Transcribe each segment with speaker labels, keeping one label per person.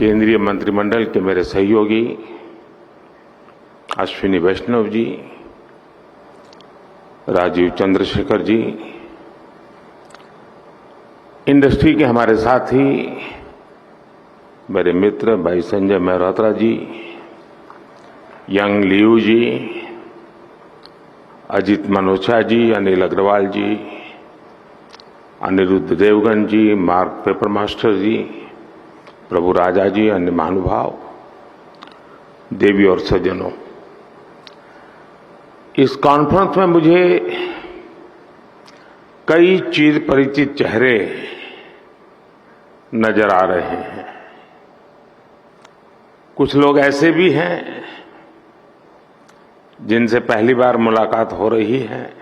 Speaker 1: केंद्रीय मंत्रिमंडल के मेरे सहयोगी अश्विनी वैष्णव जी, राजीव चंद्रशेखर जी, इंडस्ट्री के हमारे साथी मेरे मित्र भाई संजय मेहरोत्रा जी, यंग लियू जी, अजीत मनोचा जी, अनिल अग्रवाल जी, अनिरुद्ध देवगन जी, मार्क पेपर मास्टर जी, प्रभु राजा जी, अन्य महानुभाव, देवी और सज्जनों, इस कॉन्फ्रेंस में मुझे कई चिर परिचित चेहरे नजर आ रहे हैं। कुछ लोग ऐसे भी हैं जिनसे पहली बार मुलाकात हो रही है।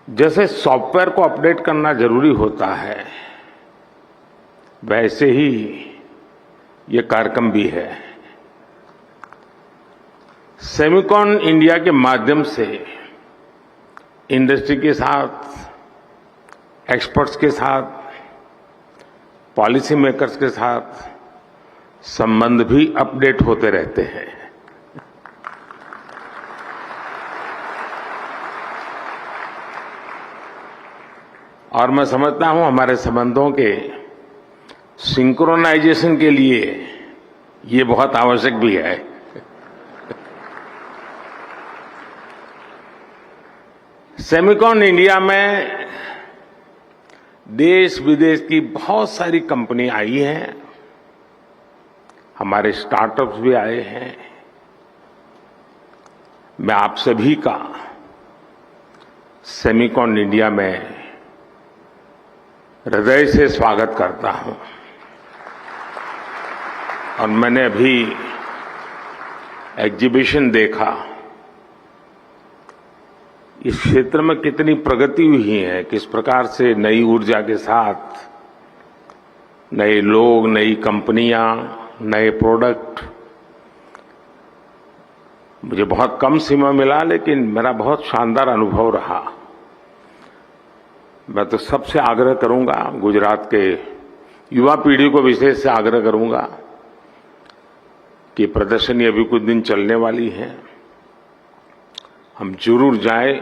Speaker 1: जैसे सॉफ्टवेयर को अपडेट करना जरूरी होता है, वैसे ही ये कार्यक्रम भी है। सेमिकॉन इंडिया के माध्यम से इंडस्ट्री के साथ, एक्सपर्ट्स के साथ, पॉलिसी मेकर्स के साथ संबंध भी अपडेट होते रहते हैं। और मैं समझता हूं हमारे संबंधों के सिंक्रोनाइजेशन के लिए ये बहुत आवश्यक भी है। सेमिकॉन इंडिया में देश विदेश की बहुत सारी कंपनी आई हैं, हमारे स्टार्टअप्स भी आए हैं। मैं आप सभी का सेमिकॉन इंडिया में हृदय से स्वागत करता हूं। और मैंने अभी एग्जीबिशन देखा, इस क्षेत्र में कितनी प्रगति हुई है, किस प्रकार से नई ऊर्जा के साथ नए लोग, नई कंपनियां, नए प्रोडक्ट। मुझे बहुत कम समय मिला, लेकिन मेरा बहुत शानदार अनुभव रहा। मैं तो सबसे आग्रह करूंगा, गुजरात के युवा पीढ़ी को विशेष से आग्रह करूंगा कि प्रदर्शनी अभी कुछ दिन चलने वाली है, हम जरूर जाएं।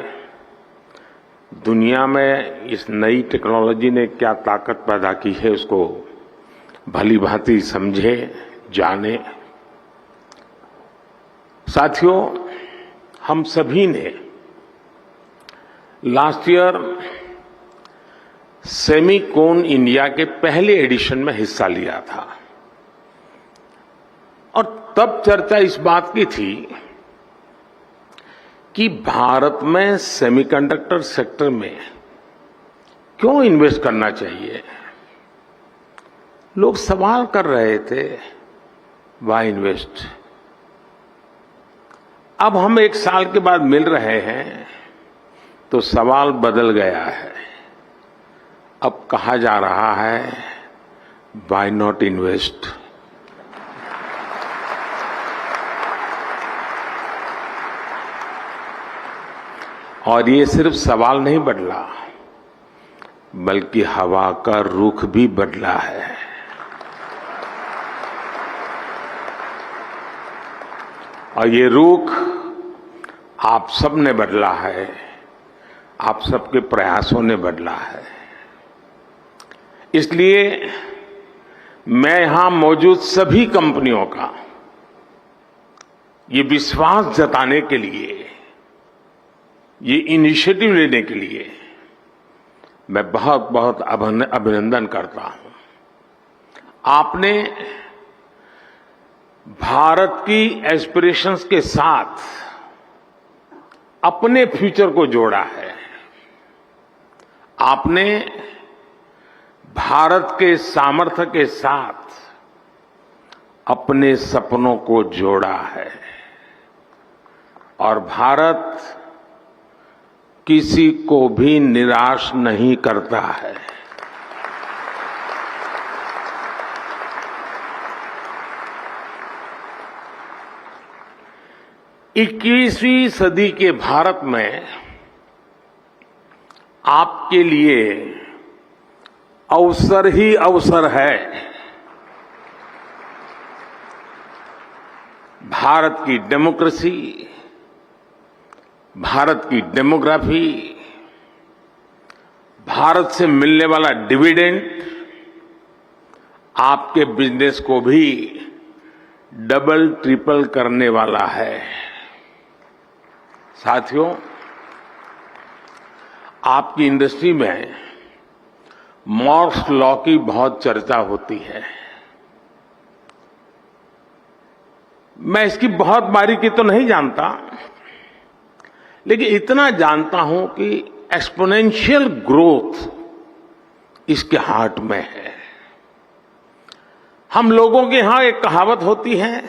Speaker 1: दुनिया में इस नई टेक्नोलॉजी ने क्या ताकत पैदा की है, उसको भली भांति समझे, जाने। साथियों, हम सभी ने लास्ट ईयर सेमिकॉन इंडिया के पहले एडिशन में हिस्सा लिया था और तब चर्चा इस बात की थी कि भारत में सेमीकंडक्टर सेक्टर में क्यों इन्वेस्ट करना चाहिए। लोग सवाल कर रहे थे, व्हाई इन्वेस्ट। अब हम एक साल के बाद मिल रहे हैं तो सवाल बदल गया है। अब कहा जा रहा है, व्हाई नॉट इन्वेस्ट। और ये सिर्फ सवाल नहीं बदला, बल्कि हवा का रुख भी बदला है। और ये रुख आप सब ने बदला है, आप सबके प्रयासों ने बदला है। इसलिए मैं यहां मौजूद सभी कंपनियों का ये विश्वास जताने के लिए, ये इनिशिएटिव लेने के लिए मैं बहुत बहुत अभिनंदन करता हूं। आपने भारत की एस्पिरेशंस के साथ अपने फ्यूचर को जोड़ा है। आपने भारत के सामर्थ्य के साथ अपने सपनों को जोड़ा है। और भारत किसी को भी निराश नहीं करता है। 21वीं सदी के भारत में आपके लिए अवसर ही अवसर है। भारत की डेमोक्रेसी, भारत की डेमोग्राफी, भारत से मिलने वाला डिविडेंड आपके बिजनेस को भी डबल ट्रिपल करने वाला है। साथियों, आपकी इंडस्ट्री में मॉर्स लॉ की बहुत चर्चा होती है। मैं इसकी बहुत बारीकी तो नहीं जानता, लेकिन इतना जानता हूं कि एक्सपोनेंशियल ग्रोथ इसके हार्ट में है। हम लोगों के यहां एक कहावत होती है,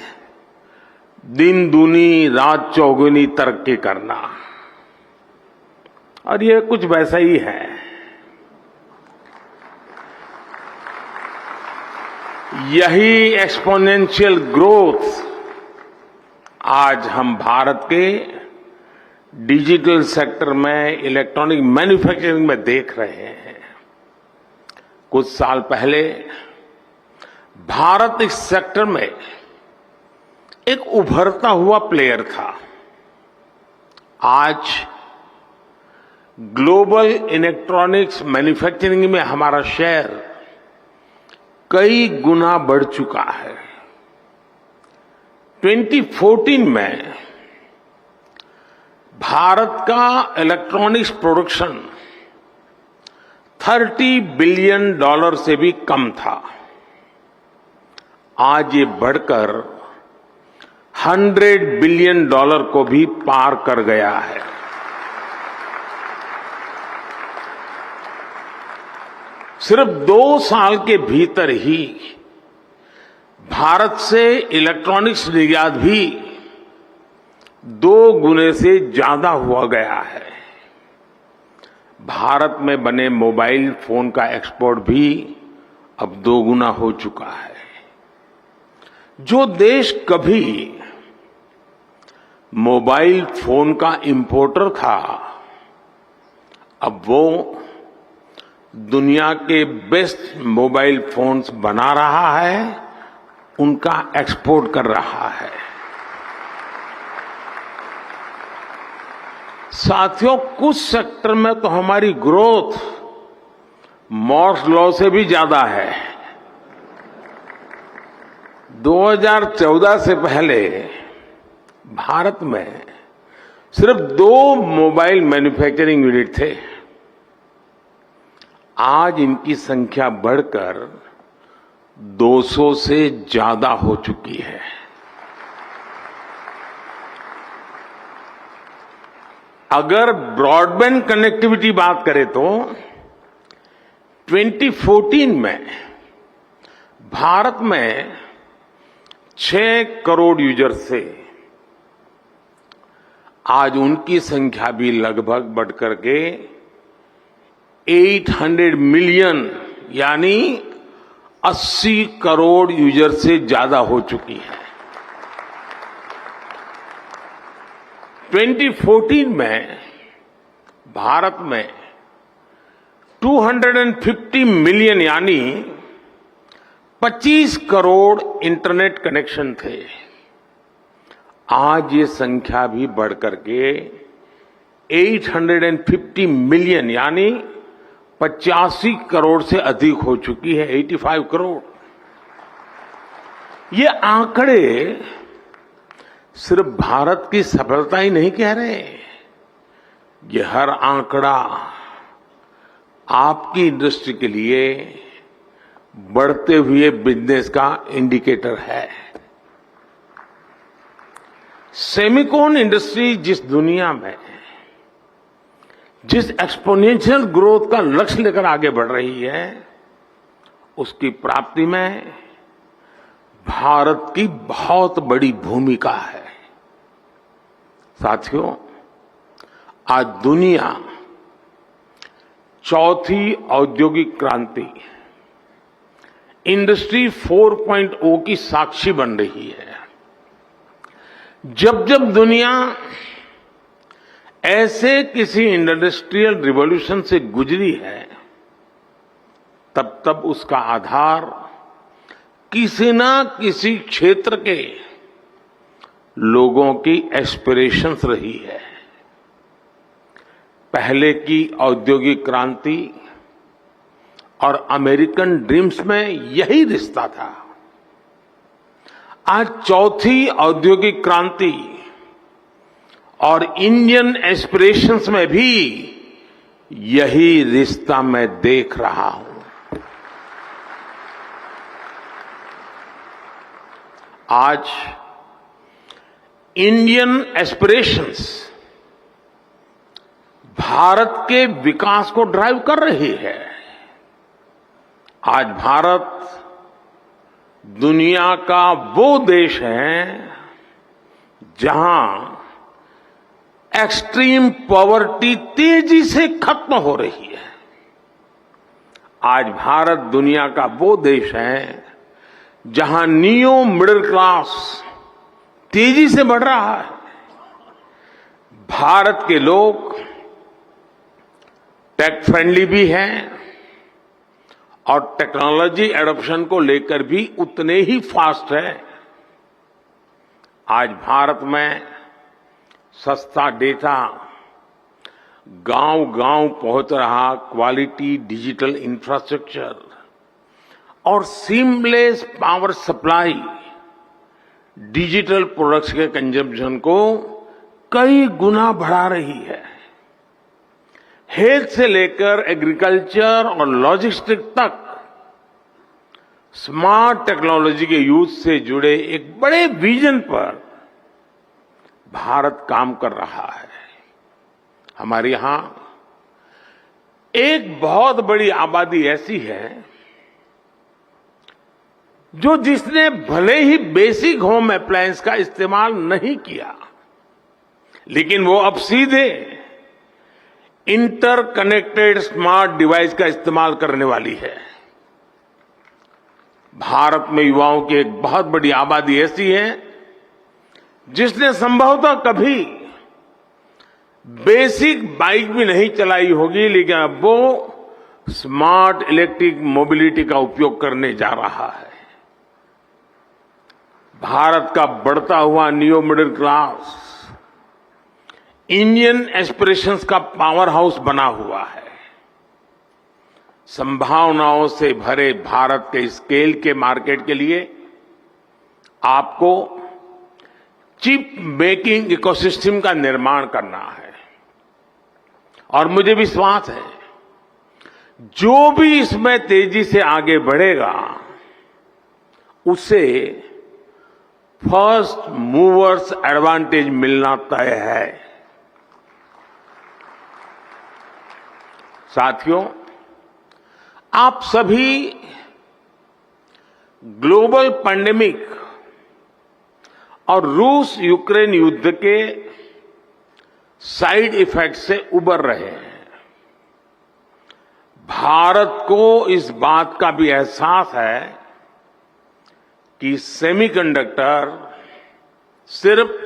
Speaker 1: दिन दूनी रात चौगुनी तरक्की करना, और ये कुछ वैसा ही है। यही एक्सपोनेंशियल ग्रोथ आज हम भारत के डिजिटल सेक्टर में, इलेक्ट्रॉनिक मैन्युफैक्चरिंग में देख रहे हैं। कुछ साल पहले भारत इस सेक्टर में एक उभरता हुआ प्लेयर था। आज ग्लोबल इलेक्ट्रॉनिक्स मैन्युफैक्चरिंग में हमारा शेयर कई गुना बढ़ चुका है। 2014 में भारत का इलेक्ट्रॉनिक्स प्रोडक्शन $30 बिलियन से भी कम था। आज ये बढ़कर $100 बिलियन को भी पार कर गया है। सिर्फ 2 साल के भीतर ही भारत से इलेक्ट्रॉनिक्स निर्यात भी 2 गुने से ज्यादा हुआ गया है। भारत में बने मोबाइल फोन का एक्सपोर्ट भी अब 2 गुना हो चुका है। जो देश कभी मोबाइल फोन का इंपोर्टर था, अब वो दुनिया के बेस्ट मोबाइल फोन्स बना रहा है, उनका एक्सपोर्ट कर रहा है। साथियों, कुछ सेक्टर में तो हमारी ग्रोथ मॉर्स लॉ से भी ज्यादा है। 2014 से पहले भारत में सिर्फ 2 मोबाइल मैन्युफैक्चरिंग यूनिट थे। आज इनकी संख्या बढ़कर 200 से ज्यादा हो चुकी है। अगर ब्रॉडबैंड कनेक्टिविटी बात करें तो 2014 में भारत में 6 करोड़ यूजर्स थे। आज उनकी संख्या भी लगभग बढ़कर के 800 मिलियन यानी 80 करोड़ यूजर से ज्यादा हो चुकी है। 2014 में भारत में 250 मिलियन यानी 25 करोड़ इंटरनेट कनेक्शन थे। आज ये संख्या भी बढ़कर के 850 मिलियन यानी 85 करोड़ से अधिक हो चुकी है। 85 करोड़। ये आंकड़े सिर्फ भारत की सफलता ही नहीं कह रहे, ये हर आंकड़ा आपकी इंडस्ट्री के लिए बढ़ते हुए बिजनेस का इंडिकेटर है। सेमिकॉन इंडस्ट्री जिस दुनिया में जिस एक्सपोनेंशियल ग्रोथ का लक्ष्य लेकर आगे बढ़ रही है, उसकी प्राप्ति में भारत की बहुत बड़ी भूमिका है। साथियों, आज दुनिया चौथी औद्योगिक क्रांति इंडस्ट्री 4.0 की साक्षी बन रही है। जब जब दुनिया ऐसे किसी इंडस्ट्रियल रिवॉल्यूशन से गुजरी है, तब तब उसका आधार किसी ना किसी क्षेत्र के लोगों की एस्पिरेशंस रही है। पहले की औद्योगिक क्रांति और अमेरिकन ड्रीम्स में यही रिश्ता था। आज चौथी औद्योगिक क्रांति और इंडियन एस्पिरेशंस में भी यही रिश्ता मैं देख रहा हूं। आज इंडियन एस्पिरेशंस भारत के विकास को ड्राइव कर रही है। आज भारत दुनिया का वो देश है जहां एक्सट्रीम पॉवर्टी तेजी से खत्म हो रही है। आज भारत दुनिया का वो देश है जहां नियो मिडिल क्लास तेजी से बढ़ रहा है। भारत के लोग टेक फ्रेंडली भी हैं और टेक्नोलॉजी एडॉप्शन को लेकर भी उतने ही फास्ट है। आज भारत में सस्ता डेटा गांव-गांव पहुंच रहा, क्वालिटी डिजिटल इंफ्रास्ट्रक्चर और seamless power supply digital products के कंजम्पशन को कई गुना बढ़ा रही है। हेल्थ से लेकर एग्रीकल्चर और लॉजिस्टिक तक स्मार्ट टेक्नोलॉजी के यूज से जुड़े एक बड़े विजन पर भारत काम कर रहा है। हमारे यहां एक बहुत बड़ी आबादी ऐसी है जिसने भले ही बेसिक होम अप्लायंस का इस्तेमाल नहीं किया, लेकिन वो अब सीधे इंटरकनेक्टेड स्मार्ट डिवाइस का इस्तेमाल करने वाली है। भारत में युवाओं की एक बहुत बड़ी आबादी ऐसी है जिसने संभवतः कभी बेसिक बाइक भी नहीं चलाई होगी, लेकिन अब वो स्मार्ट इलेक्ट्रिक मोबिलिटी का उपयोग करने जा रहा है। भारत का बढ़ता हुआ neo middle class Indian aspirations का पावर हाउस बना हुआ है। संभावनाओं से भरे भारत के स्केल के मार्केट के लिए आपको चिप मेकिंग इकोसिस्टम का निर्माण करना है और मुझे विश्वास है जो भी इसमें तेजी से आगे बढ़ेगा उसे फर्स्ट मूवर्स एडवांटेज मिलना तय है। साथियों, आप सभी ग्लोबल पैंडेमिक और रूस यूक्रेन युद्ध के साइड इफेक्ट से उबर रहे हैं। भारत को इस बात का भी एहसास है कि सेमीकंडक्टर सिर्फ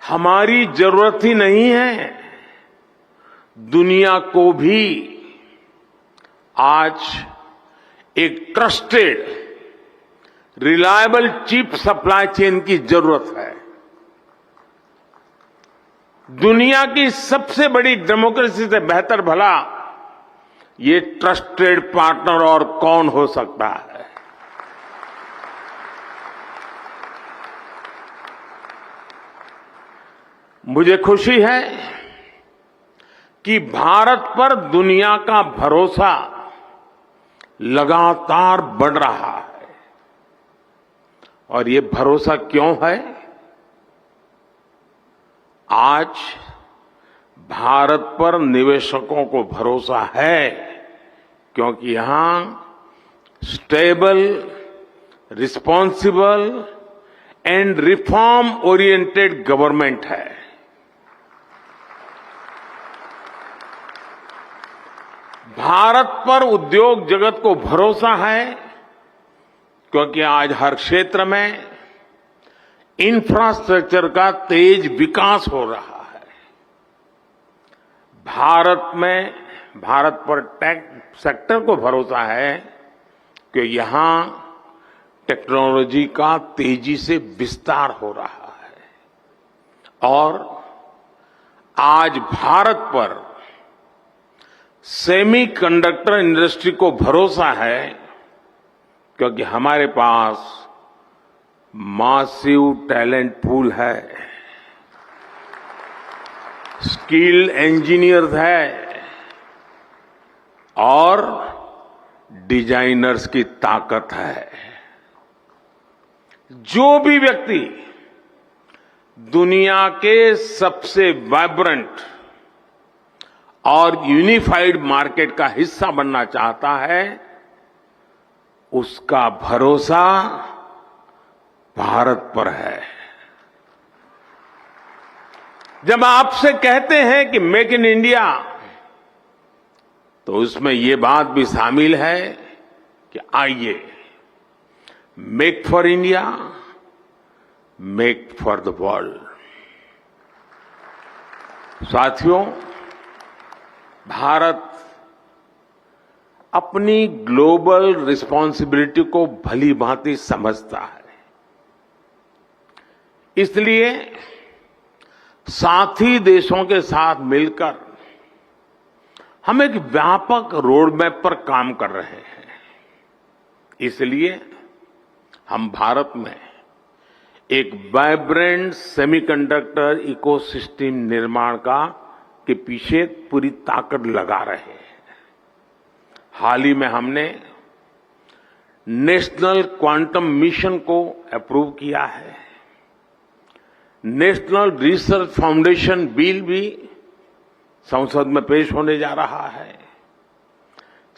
Speaker 1: हमारी जरूरत ही नहीं है, दुनिया को भी आज एक trusted reliable chip supply chain की जरूरत है। दुनिया की सबसे बड़ी डेमोक्रेसी से बेहतर भला ये ट्रस्टेड पार्टनर और कौन हो सकता है। मुझे खुशी है कि भारत पर दुनिया का भरोसा लगातार बढ़ रहा है। और ये भरोसा क्यों है? आज भारत पर निवेशकों को भरोसा है क्योंकि यहां stable, responsible and reform oriented government है। भारत पर उद्योग जगत को भरोसा है क्योंकि आज हर क्षेत्र में इंफ्रास्ट्रक्चर का तेज विकास हो रहा है। भारत में भारत पर टेक सेक्टर को भरोसा है कि यहां टेक्नोलॉजी का तेजी से विस्तार हो रहा है और आज भारत पर सेमीकंडक्टर इंडस्ट्री को भरोसा है क्योंकि हमारे पास मासिव टैलेंट पूल है, स्किल्ड इंजीनियर्स है और डिजाइनर्स की ताकत है। जो भी व्यक्ति दुनिया के सबसे वाइब्रेंट और यूनिफाइड मार्केट का हिस्सा बनना चाहता है, उसका भरोसा भारत पर है। जब आपसे कहते हैं कि मेक इन इंडिया, तो उसमें ये बात भी शामिल है कि आइए make for India, make for the world. साथियों, भारत अपनी ग्लोबल रिस्पॉन्सिबिलिटी को भली भांति समझता है, इसलिए साथी देशों के साथ मिलकर हम एक व्यापक रोडमैप पर काम कर रहे हैं। इसलिए हम भारत में एक वाइब्रेंट सेमीकंडक्टर इकोसिस्टम निर्माण के पीछे पूरी ताकत लगा रहे हैं। हाल ही में हमने नेशनल क्वांटम मिशन को अप्रूव किया है। नेशनल रिसर्च फाउंडेशन बिल भी संसद में पेश होने जा रहा है।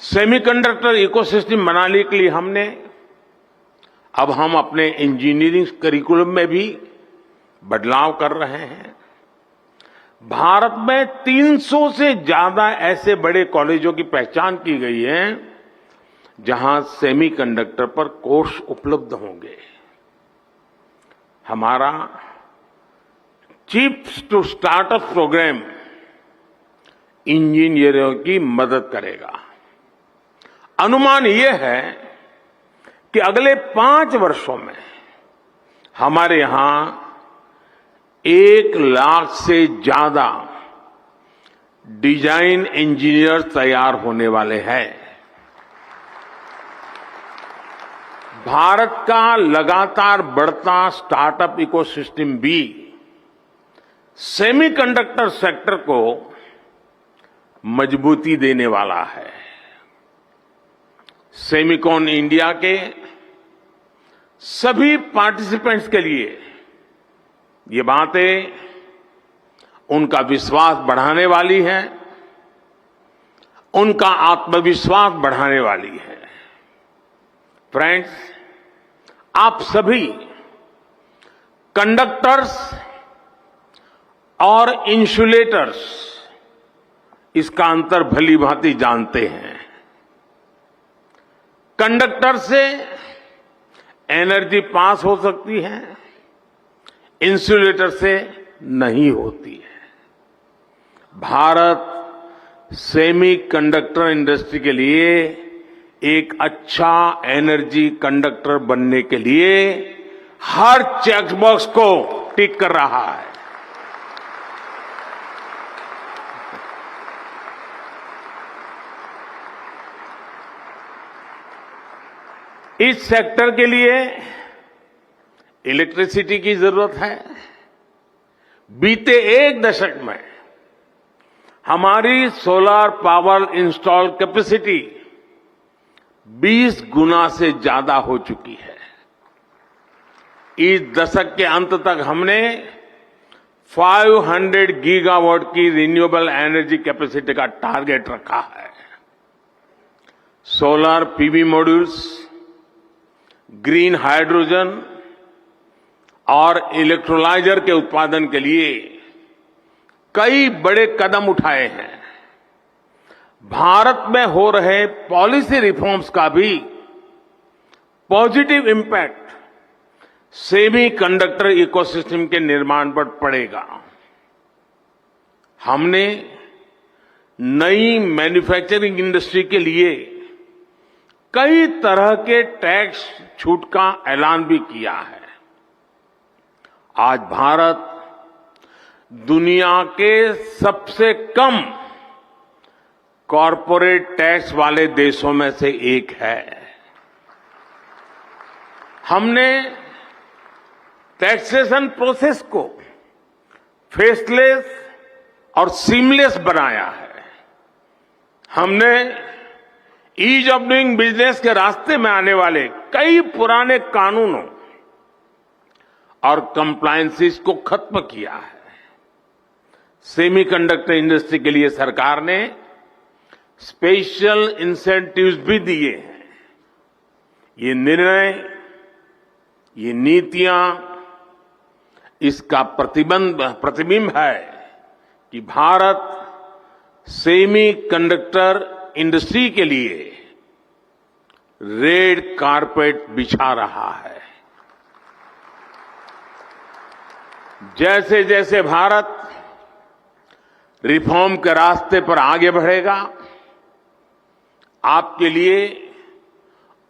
Speaker 1: सेमीकंडक्टर इकोसिस्टम बनाने के लिए हम अपने इंजीनियरिंग करिकुलम में भी बदलाव कर रहे हैं। भारत में 300 से ज्यादा ऐसे बड़े कॉलेजों की पहचान की गई है जहां सेमीकंडक्टर पर कोर्स उपलब्ध होंगे। हमारा चिप्स टू स्टार्टअप प्रोग्राम इंजीनियरों की मदद करेगा। अनुमान यह है कि अगले 5 वर्षों में हमारे यहां 1 लाख से ज्यादा डिजाइन इंजीनियर तैयार होने वाले हैं। भारत का लगातार बढ़ता स्टार्टअप इकोसिस्टम भी सेमीकंडक्टर सेक्टर को मजबूती देने वाला है। सेमिकॉन इंडिया के सभी पार्टिसिपेंट्स के लिए ये बातें उनका विश्वास बढ़ाने वाली है, उनका आत्मविश्वास बढ़ाने वाली है। फ्रेंड्स, आप सभी कंडक्टर्स और इंसुलेटर्स इसका अंतर भली भांति जानते हैं। कंडक्टर से एनर्जी पास हो सकती है, इंसुलेटर से नहीं होती है। भारत सेमीकंडक्टर इंडस्ट्री के लिए एक अच्छा एनर्जी कंडक्टर बनने के लिए हर चेकबॉक्स को टिक कर रहा है। इस सेक्टर के लिए इलेक्ट्रिसिटी की जरूरत है। बीते 1 दशक में हमारी सोलर पावर इंस्टॉल कैपेसिटी 20 गुना से ज्यादा हो चुकी है। इस दशक के अंत तक हमने 500 गीगावाट की रिन्यूएबल एनर्जी कैपेसिटी का टारगेट रखा है। Solar PV modules, green hydrogen और इलेक्ट्रोलाइजर के उत्पादन के लिए कई बड़े कदम उठाए हैं। भारत में हो रहे पॉलिसी रिफॉर्म्स का भी पॉजिटिव इंपैक्ट सेमीकंडक्टर इकोसिस्टम के निर्माण पर पड़ेगा। हमने नई मैन्युफैक्चरिंग इंडस्ट्री के लिए कई तरह के टैक्स छूट का ऐलान भी किया है। आज भारत दुनिया के सबसे कम कॉरपोरेट टैक्स वाले देशों में से एक है। हमने टैक्सेशन प्रोसेस को फेसलेस और सीमलेस बनाया है। हमने ईज ऑफ डूइंग बिजनेस के रास्ते में आने वाले कई पुराने कानूनों और कंप्लायंसेस को खत्म किया है। सेमीकंडक्टर इंडस्ट्री के लिए सरकार ने स्पेशल इंसेंटिव्स भी दिए हैं। ये निर्णय, ये नीतियां इसका प्रतिबिंब है कि भारत सेमीकंडक्टर इंडस्ट्री के लिए रेड कारपेट बिछा रहा है। जैसे जैसे भारत रिफॉर्म के रास्ते पर आगे बढ़ेगा, आपके लिए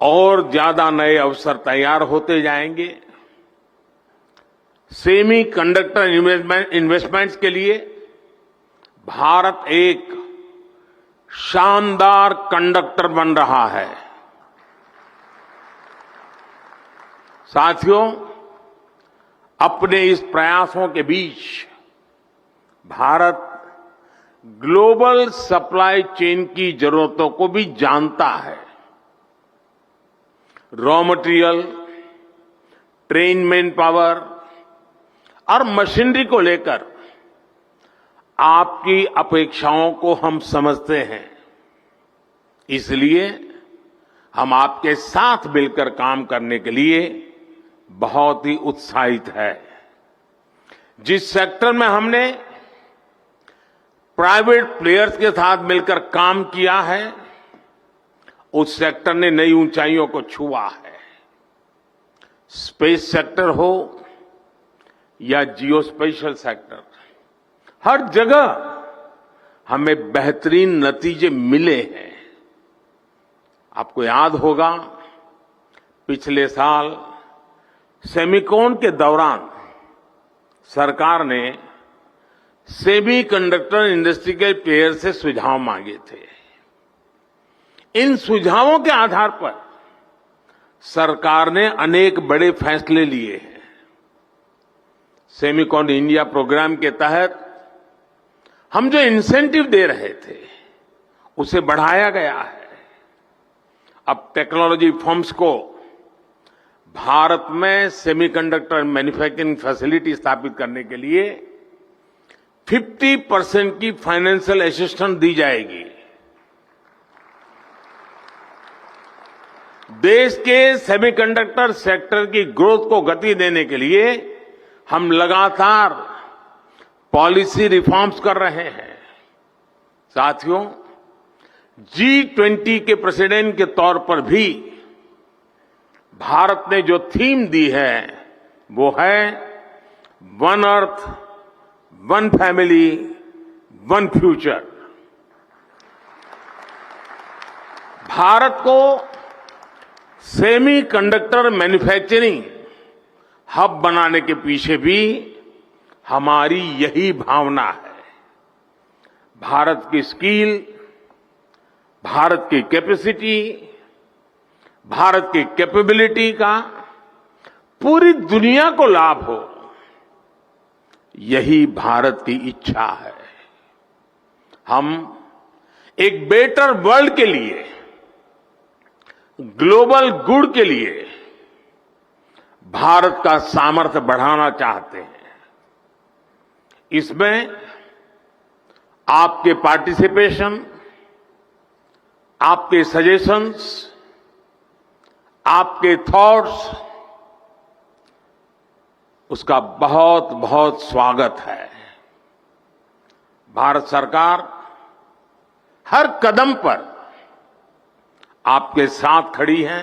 Speaker 1: और ज्यादा नए अवसर तैयार होते जाएंगे। सेमी कंडक्टर इन्वेस्टमेंट्स के लिए भारत एक शानदार कंडक्टर बन रहा है। साथियों, अपने इस प्रयासों के बीच भारत ग्लोबल सप्लाई चेन की जरूरतों को भी जानता है। Raw material, train man power और मशीनरी को लेकर आपकी अपेक्षाओं को हम समझते हैं। इसलिए हम आपके साथ मिलकर काम करने के लिए बहुत ही उत्साहित है। जिस सेक्टर में हमने प्राइवेट प्लेयर्स के साथ मिलकर काम किया है, उस सेक्टर ने नई ऊंचाइयों को छुआ है। स्पेस सेक्टर हो या जियो स्पेशल सेक्टर, हर जगह हमें बेहतरीन नतीजे मिले हैं। आपको याद होगा, पिछले साल सेमिकॉन के दौरान सरकार ने सेमीकंडक्टर इंडस्ट्री के प्लेयर से सुझाव मांगे थे। इन सुझावों के आधार पर सरकार ने अनेक बड़े फैसले लिए हैं। सेमिकॉन इंडिया प्रोग्राम के तहत हम जो इंसेंटिव दे रहे थे, उसे बढ़ाया गया है। अब टेक्नोलॉजी फर्म्स को भारत में सेमीकंडक्टर मैन्युफैक्चरिंग फैसिलिटी स्थापित करने के लिए 50% की फाइनेंशियल असिस्टेंस दी जाएगी। देश के सेमीकंडक्टर सेक्टर की ग्रोथ को गति देने के लिए हम लगातार पॉलिसी रिफॉर्म्स कर रहे हैं। साथियों, G20 के प्रेसिडेंट के तौर पर भी भारत ने जो थीम दी है, वो है one earth, one family, one future. Bharat को सेमी कंडक्टर मैन्युफैक्चरिंग हब बनाने के पीछे भी हमारी यही भावना है। भारत की स्किल, भारत की कैपेसिटी, भारत की कैपेबिलिटी का पूरी दुनिया को लाभ हो, यही भारत की इच्छा है। हम एक बेटर वर्ल्ड के लिए, ग्लोबल गुड के लिए भारत का सामर्थ्य बढ़ाना चाहते हैं। इसमें आपके पार्टिसिपेशन, आपके सजेशंस, आपके थॉट्स, उसका बहुत बहुत स्वागत है। भारत सरकार हर कदम पर आपके साथ खड़ी है।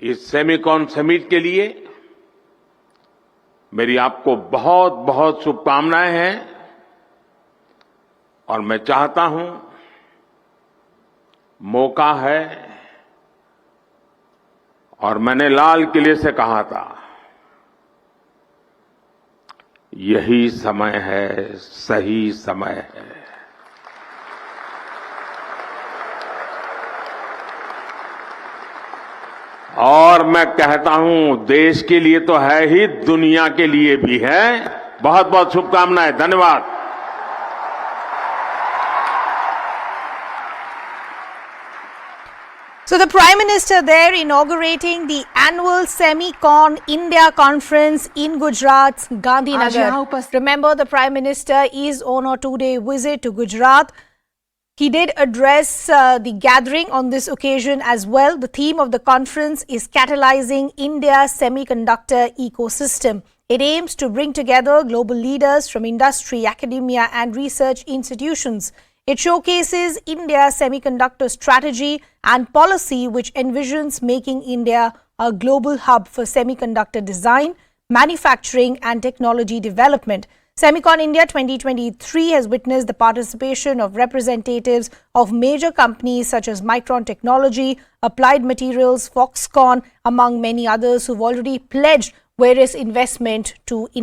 Speaker 1: इस सेमिकॉन समिट के लिए मेरी आपको बहुत बहुत शुभकामनाएं हैं। और मैं चाहता हूं, मौका है, और मैंने लाल किले से कहा था, यही समय है, सही समय है। और मैं कहता हूं, देश के लिए तो है ही, दुनिया के लिए भी है। बहुत बहुत शुभकामनाएं। धन्यवाद।
Speaker 2: So the Prime Minister there inaugurating the annual Semicon India conference in Gujarat's Gandhinagar. Remember, the Prime Minister is on a 2-day visit to Gujarat. He did address the gathering on this occasion as well. The theme of the conference is catalyzing India's semiconductor ecosystem. It aims to bring together global leaders from industry, academia and research institutions. It showcases India's semiconductor strategy and policy, which envisions making India a global hub for semiconductor design, manufacturing and technology development. Semicon India 2023 has witnessed the participation of representatives of major companies such as Micron Technology, Applied Materials, Foxconn, among many others who've already pledged various investment to India.